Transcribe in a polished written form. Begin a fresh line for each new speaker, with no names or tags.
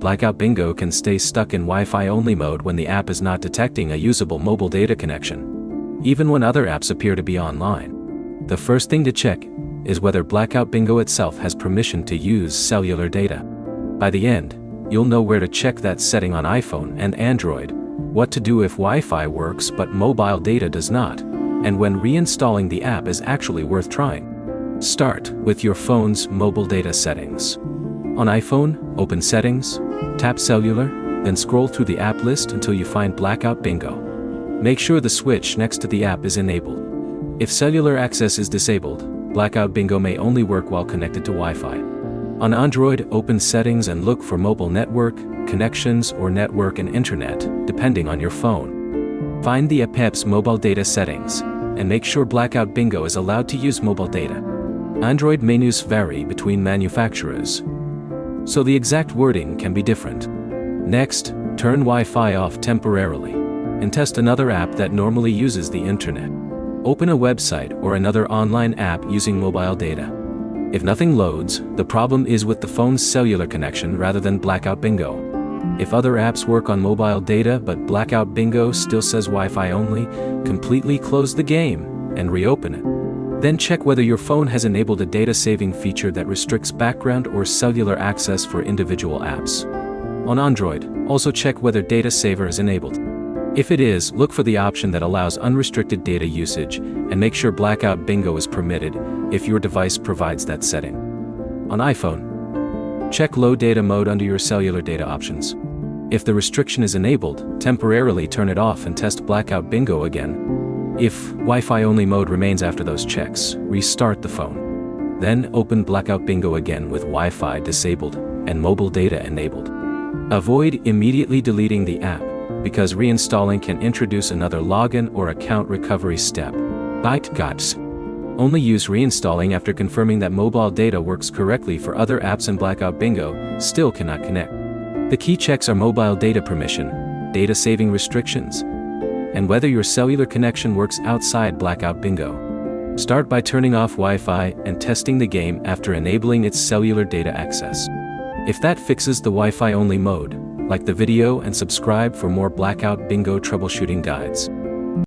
Blackout Bingo can stay stuck in Wi-Fi only mode when the app is not detecting a usable mobile data connection, even when other apps appear to be online. The first thing to check is whether Blackout Bingo itself has permission to use cellular data. By the end, you'll know where to check that setting on iPhone and Android, what to do if Wi-Fi works but mobile data does not, and when reinstalling the app is actually worth trying. Start with your phone's mobile data settings. On iPhone, open Settings, tap Cellular, then scroll through the app list until you find Blackout Bingo. Make sure the switch next to the app is enabled. If cellular access is disabled, Blackout Bingo may only work while connected to Wi-Fi. On Android, open Settings and look for Mobile Network, Connections or Network and Internet, depending on your phone. Find the app's mobile data settings, and make sure Blackout Bingo is allowed to use mobile data. Android menus vary between manufacturers, so the exact wording can be different. Next, turn Wi-Fi off temporarily, and test another app that normally uses the internet. Open a website or another online app using mobile data. If nothing loads, the problem is with the phone's cellular connection rather than Blackout Bingo. If other apps work on mobile data but Blackout Bingo still says Wi-Fi only, completely close the game and reopen it. Then check whether your phone has enabled a data saving feature that restricts background or cellular access for individual apps. On Android, also check whether Data Saver is enabled. If it is, look for the option that allows unrestricted data usage, and make sure Blackout Bingo is permitted if your device provides that setting. On iPhone, check Low Data Mode under your cellular data options. If the restriction is enabled, temporarily turn it off and test Blackout Bingo again. If Wi-Fi only mode remains after those checks, restart the phone. Then open Blackout Bingo again with Wi-Fi disabled and mobile data enabled. Avoid immediately deleting the app, because reinstalling can introduce another login or account recovery step. Blackout. Only use reinstalling after confirming that mobile data works correctly for other apps, and Blackout Bingo still cannot connect. The key checks are mobile data permission, data saving restrictions, and whether your cellular connection works outside Blackout Bingo. Start by turning off Wi-Fi and testing the game after enabling its cellular data access. If that fixes the Wi-Fi only mode, like the video and subscribe for more Blackout Bingo troubleshooting guides.